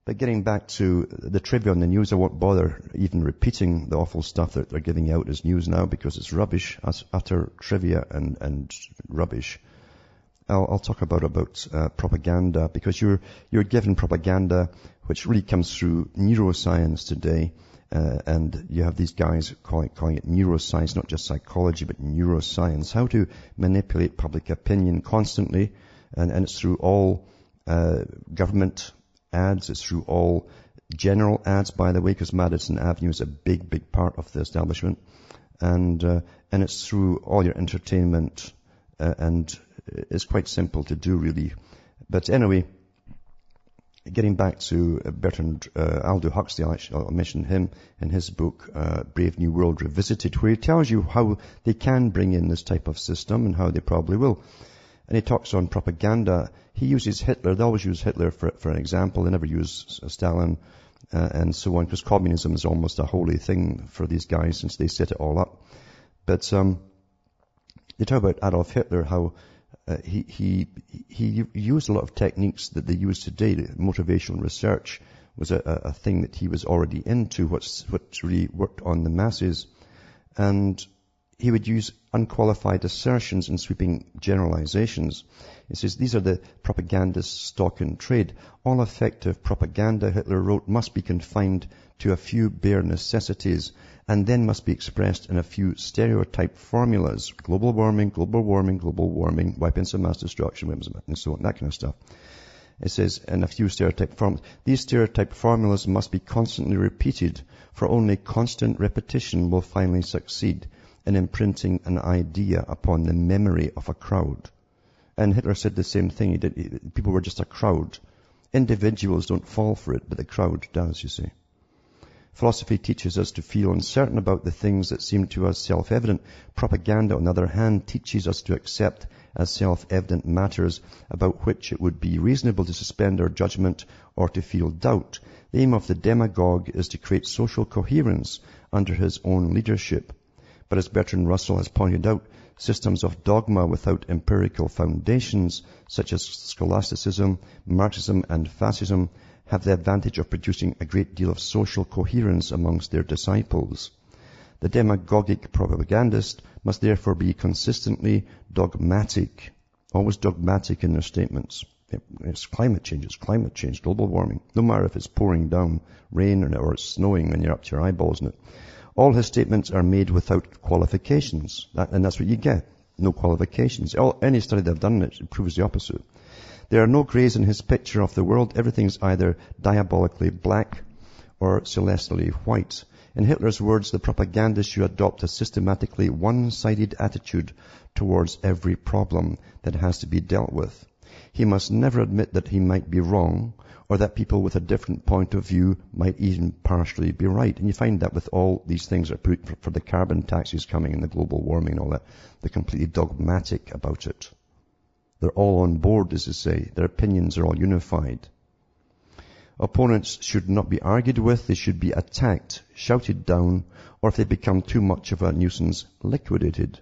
But getting back to the trivia on the news, I won't bother even repeating the awful stuff that they're giving out as news now because it's rubbish, utter trivia and rubbish. I'll talk about propaganda, because you're given propaganda which really comes through neuroscience today. And you have these guys calling it neuroscience, not just psychology, but neuroscience. How to manipulate public opinion constantly. And it's through all government ads. It's through all general ads, by the way, because Madison Avenue is a big, big part of the establishment. And it's through all your entertainment. And it's quite simple to do, really. But anyway, getting back to Bertrand Aldous Huxley, I'll mention him in his book, Brave New World Revisited, where he tells you how they can bring in this type of system and how they probably will. And he talks on propaganda. He uses Hitler. They always use Hitler for an example. They never use Stalin and so on, because communism is almost a holy thing for these guys since they set it all up. But they talk about Adolf Hitler, how he used a lot of techniques that they use today. Motivational research was a thing that he was already into, what really worked on the masses. And he would use unqualified assertions and sweeping generalizations. He says, these are the propagandist's stock in trade. All effective propaganda, Hitler wrote, must be confined to a few bare necessities and then must be expressed in a few stereotyped formulas. Global warming, weapons of mass destruction, and so on, that kind of stuff. It says, in a few stereotyped formulas. These stereotyped formulas must be constantly repeated, for only constant repetition will finally succeed in imprinting an idea upon the memory of a crowd. And Hitler said the same thing. People were just a crowd. Individuals don't fall for it, but the crowd does, you see. Philosophy teaches us to feel uncertain about the things that seem to us self-evident. Propaganda, on the other hand, teaches us to accept as self-evident matters about which it would be reasonable to suspend our judgment or to feel doubt. The aim of the demagogue is to create social coherence under his own leadership. But as Bertrand Russell has pointed out, systems of dogma without empirical foundations, such as scholasticism, Marxism, and fascism, have the advantage of producing a great deal of social coherence amongst their disciples. The demagogic propagandist must therefore be consistently dogmatic, always dogmatic in their statements. It's climate change, global warming. No matter if it's pouring down rain or it's snowing and you're up to your eyeballs in it. All his statements are made without qualifications, and that's what you get. No qualifications. Any study they've done it proves the opposite. There are no greys in his picture of the world. Everything's either diabolically black or celestially white. In Hitler's words, the propagandist should adopt a systematically one-sided attitude towards every problem that has to be dealt with. He must never admit that he might be wrong, or that people with a different point of view might even partially be right. And you find that with all these things that are put for the carbon taxes coming and the global warming and all that. They're completely dogmatic about it. They're all on board, as they say. Their opinions are all unified. Opponents should not be argued with. They should be attacked, shouted down, or if they become too much of a nuisance, liquidated.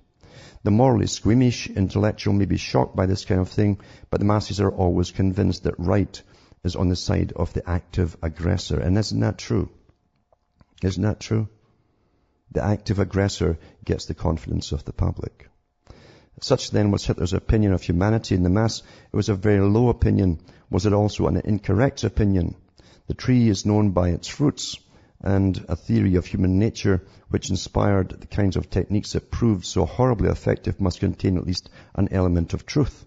The morally squeamish intellectual may be shocked by this kind of thing, but the masses are always convinced that right is on the side of the active aggressor. And isn't that true? Isn't that true? The active aggressor gets the confidence of the public. Such then was Hitler's opinion of humanity in the mass. It was a very low opinion. Was it also an incorrect opinion? The tree is known by its fruits, and a theory of human nature which inspired the kinds of techniques that proved so horribly effective must contain at least an element of truth.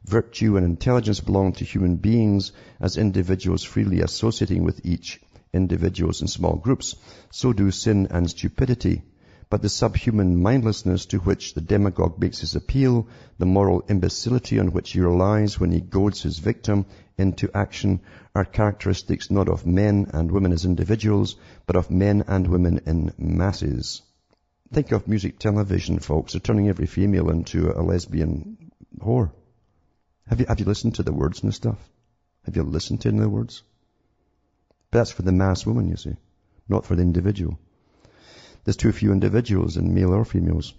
Virtue and intelligence belong to human beings as individuals freely associating with each individuals in small groups. So do sin and stupidity. But the subhuman mindlessness to which the demagogue makes his appeal, the moral imbecility on which he relies when he goads his victim into action, are characteristics not of men and women as individuals, but of men and women in masses. Think of music television, folks. They're turning every female into a lesbian whore. Have you listened to the words and stuff? Have you listened to any of the words? But that's for the mass woman, you see, not for the individual. There's too few individuals in male or females.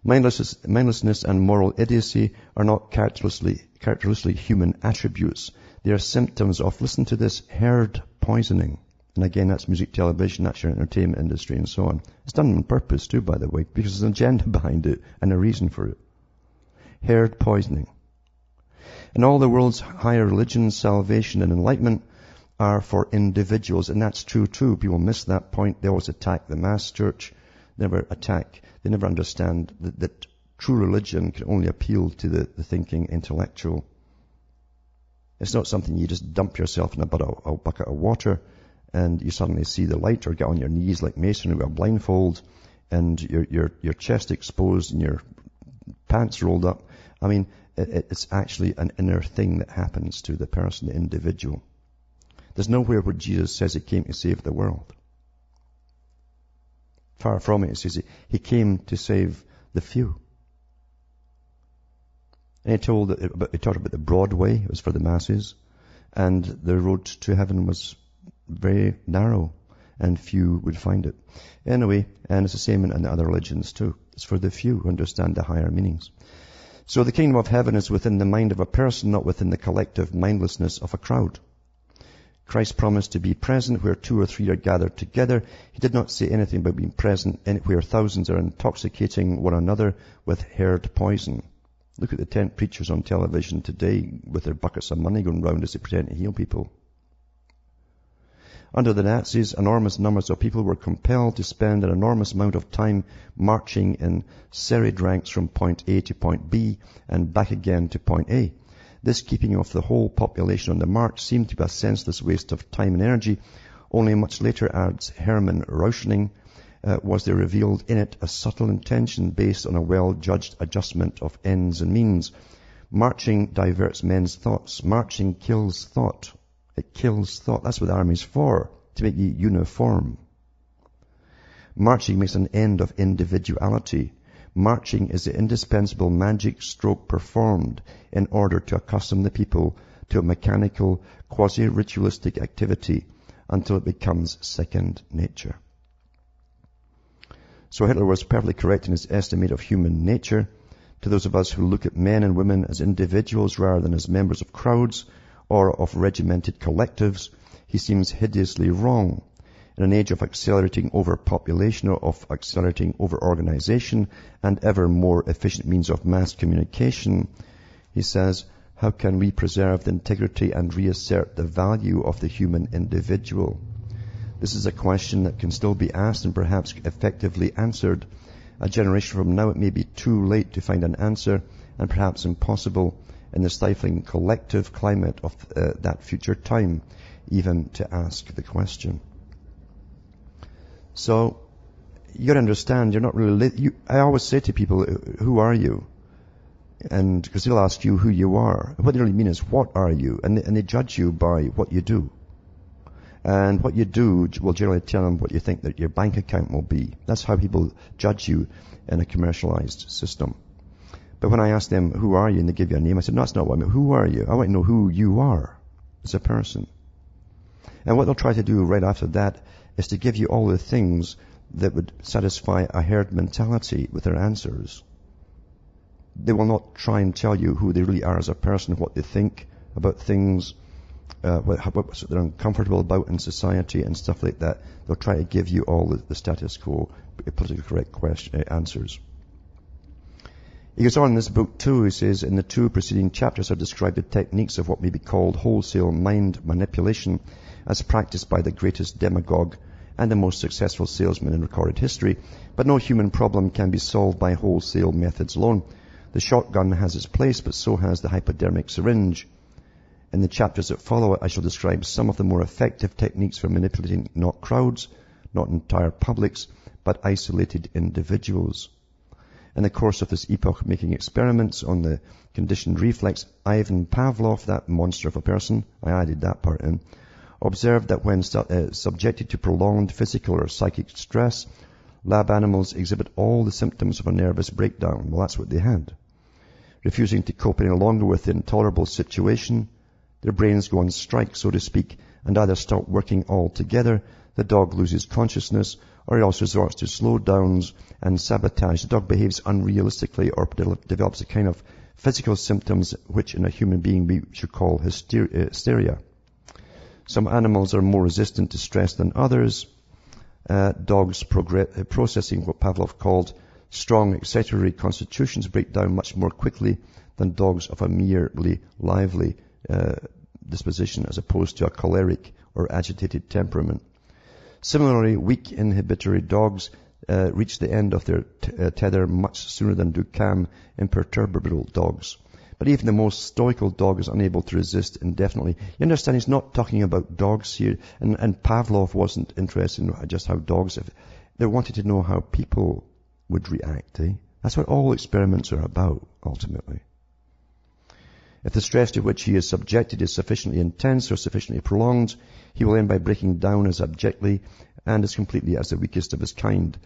Mindlessness and moral idiocy are not characteristically human attributes. They are symptoms of, listen to this, herd poisoning. And again, that's music, television, that's your entertainment industry and so on. It's done on purpose too, by the way, because there's an agenda behind it and a reason for it. Herd poisoning. And all the world's higher religions, salvation and enlightenment are for individuals. And that's true too. People miss that point. They always attack the mass church. They never understand that true religion can only appeal to the thinking intellectual. It's not something you just dump yourself in a bucket of water and you suddenly see the light, or get on your knees like masonry with a blindfold and your chest exposed and your pants rolled up. I mean, it's actually an inner thing that happens to the person, the individual. There's nowhere where Jesus says he came to save the world. Far from it. It says he came to save the few. And he talked about the broad way. It was for the masses. And the road to heaven was very narrow, and few would find it. Anyway, and it's the same in other religions too. It's for the few who understand the higher meanings. So the kingdom of heaven is within the mind of a person, not within the collective mindlessness of a crowd. Christ promised to be present where 2 or 3 are gathered together. He did not say anything about being present where thousands are intoxicating one another with herd poison. Look at the tent preachers on television today with their buckets of money going round as they pretend to heal people. Under the Nazis, enormous numbers of people were compelled to spend an enormous amount of time marching in serried ranks from point A to point B and back again to point A. This keeping of the whole population on the march seemed to be a senseless waste of time and energy. Only much later, adds Hermann Rauschning, was there revealed in it a subtle intention based on a well-judged adjustment of ends and means. Marching diverts men's thoughts. Marching kills thought. It kills thought. That's what the army's for, to make you uniform. Marching makes an end of individuality. Marching is the indispensable magic stroke performed in order to accustom the people to a mechanical, quasi-ritualistic activity until it becomes second nature. So Hitler was perfectly correct in his estimate of human nature. To those of us who look at men and women as individuals rather than as members of crowds or of regimented collectives, he seems hideously wrong. In an age of accelerating overpopulation, or of accelerating overorganization, and ever more efficient means of mass communication, he says, how can we preserve the integrity and reassert the value of the human individual? This is a question that can still be asked and perhaps effectively answered. A generation from now, it may be too late to find an answer, and perhaps impossible in the stifling collective climate of that future time, even to ask the question. So, you got to understand, you're not really, I always say to people, who are you? And, because they'll ask you who you are. What they really mean is, what are you? And they judge you by what you do. And what you do will generally tell them what you think that your bank account will be. That's how people judge you in a commercialized system. But when I ask them, who are you? And they give you a name, I said, no, that's not what I mean. Who are you? I want to know who you are as a person. And what they'll try to do right after that is to give you all the things that would satisfy a herd mentality with their answers. They will not try and tell you who they really are as a person, what they think about things, what they're uncomfortable about in society and stuff like that. They'll try to give you all the status quo, politically correct answers. He goes on in this book too. He says, in the 2 preceding chapters I described the techniques of what may be called wholesale mind manipulation as practiced by the greatest demagogue and the most successful salesman in recorded history. But no human problem can be solved by wholesale methods alone. The shotgun has its place, but so has the hypodermic syringe. In the chapters that follow, I shall describe some of the more effective techniques for manipulating not crowds, not entire publics, but isolated individuals. In the course of this epoch-making experiments on the conditioned reflex, Ivan Pavlov, that monster of a person, I added that part in, observed that when subjected to prolonged physical or psychic stress, lab animals exhibit all the symptoms of a nervous breakdown. Well, that's what they had. Refusing to cope any longer with the intolerable situation, their brains go on strike, so to speak, and either stop working altogether, the dog loses consciousness, or he also resorts to slowdowns and sabotage. The dog behaves unrealistically or develops a kind of physical symptoms which in a human being we should call hysteria. Some animals are more resistant to stress than others. Dogs processing what Pavlov called strong excitatory constitutions break down much more quickly than dogs of a merely lively disposition as opposed to a choleric or agitated temperament. Similarly, weak inhibitory dogs reach the end of their tether much sooner than do calm, imperturbable dogs. But even the most stoical dog is unable to resist indefinitely. You understand, he's not talking about dogs here. And Pavlov wasn't interested in just how dogs, they wanted to know how people would react. That's what all experiments are about, ultimately. If the stress to which he is subjected is sufficiently intense or sufficiently prolonged, he will end by breaking down as abjectly and as completely as the weakest of his kind.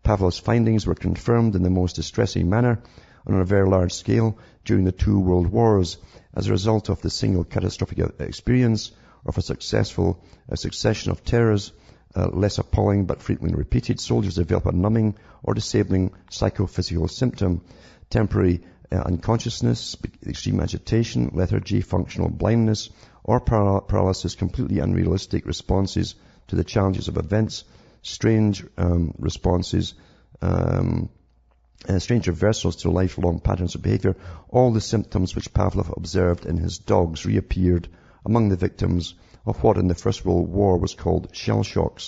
Pavlov's findings were confirmed in the most distressing manner on a very large scale during the 2 world wars. As a result of the single catastrophic experience of a succession of terrors, less appalling but frequently repeated, soldiers develop a numbing or disabling psychophysical symptom, temporary unconsciousness, extreme agitation, lethargy, functional blindness, or paralysis, completely unrealistic responses to the challenges of events, strange responses, strange reversals to lifelong patterns of behavior. All the symptoms which Pavlov observed in his dogs reappeared among the victims of what in the First World War was called shell shock,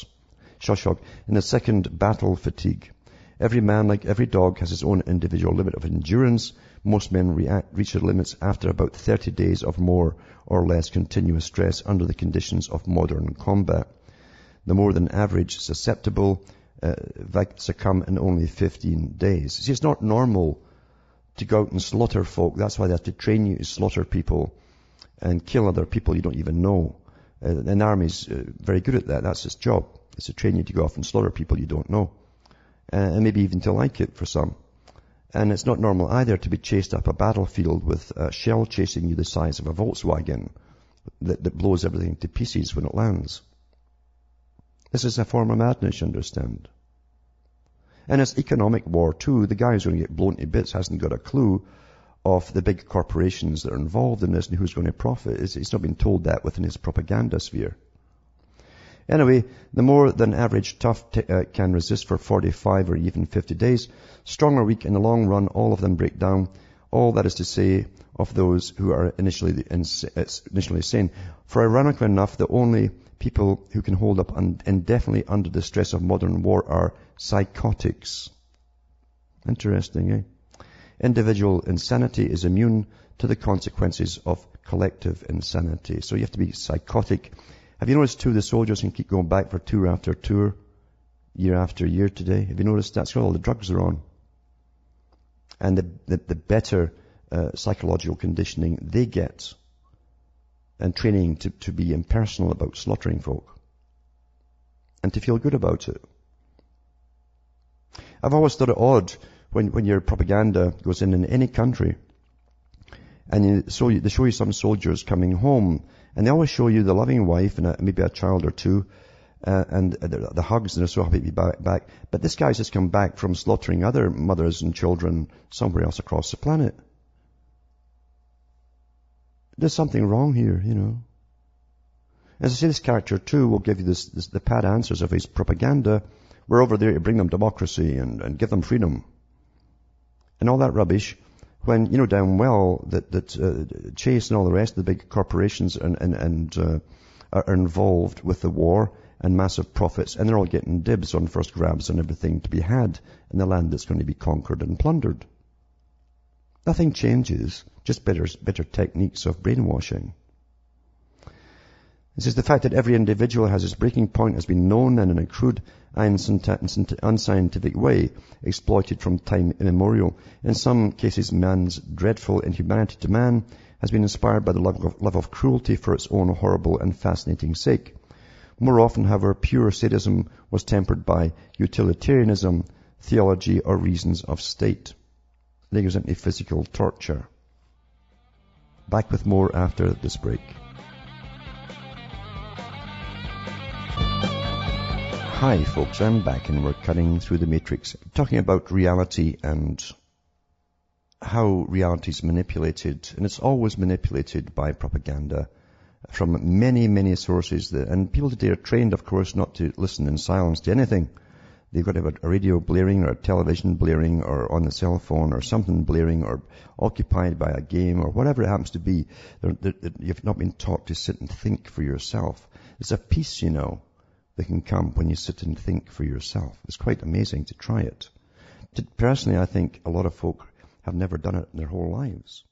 in the second battle fatigue. Every man, like every dog, has his own individual limit of endurance. Most men reach their limits after about 30 days of more or less continuous stress under the conditions of modern combat. The more than average susceptible succumb in only 15 days. See, it's not normal to go out and slaughter folk. That's why they have to train you to slaughter people and kill other people you don't even know. An army's very good at that. That's its job. It's to train you to go off and slaughter people you don't know. And maybe even to like it for some. And it's not normal either to be chased up a battlefield with a shell chasing you the size of a Volkswagen that blows everything to pieces when it lands. This is a form of madness, you understand. And it's economic war too. The guy who's going to get blown to bits hasn't got a clue of the big corporations that are involved in this and who's going to profit. He's not been told that within his propaganda sphere. Anyway, the more than average tough can resist for 45 or even 50 days. Strong or weak in the long run, all of them break down. All that is to say of those who are initially sane. For ironically enough, the only people who can hold up indefinitely under the stress of modern war are psychotics. Interesting, eh? Individual insanity is immune to the consequences of collective insanity. So you have to be psychotic. Have you noticed too, the soldiers can keep going back for tour after tour, year after year today? Have you noticed that's what all the drugs are on? And the better psychological conditioning they get and training to be impersonal about slaughtering folk and to feel good about it. I've always thought it odd when your propaganda goes in any country and they show you some soldiers coming home and they always show you the loving wife and maybe a child or two and the hugs and they're so happy to be back. But this guy's just come back from slaughtering other mothers and children somewhere else across the planet. There's something wrong here, you know. As I say, this character too will give you the pat answers of his propaganda. We're over there to bring them democracy and give them freedom. And all that rubbish, when you know damn well that Chase and all the rest of the big corporations are involved with the war and massive profits, and they're all getting dibs on first grabs and everything to be had in the land that's going to be conquered and plundered. Nothing changes, just better techniques of brainwashing. This is the fact that every individual has its breaking point has been known and in a crude unscientific way exploited from time immemorial. In some cases, man's dreadful inhumanity to man has been inspired by the love of cruelty for its own horrible and fascinating sake. More often, however, pure sadism was tempered by utilitarianism, theology, or reasons of state. They goes into physical torture. Back with more after this break. Hi folks, I'm back and we're cutting through the matrix, talking about reality and how reality is manipulated, and it's always manipulated by propaganda from many, many sources. And people today are trained, of course, not to listen in silence to anything. They've got to have a radio blaring or a television blaring or on the cell phone or something blaring or occupied by a game or whatever it happens to be. You've not been taught to sit and think for yourself. It's a peace, that can come when you sit and think for yourself. It's quite amazing to try it. Personally, I think a lot of folk have never done it in their whole lives.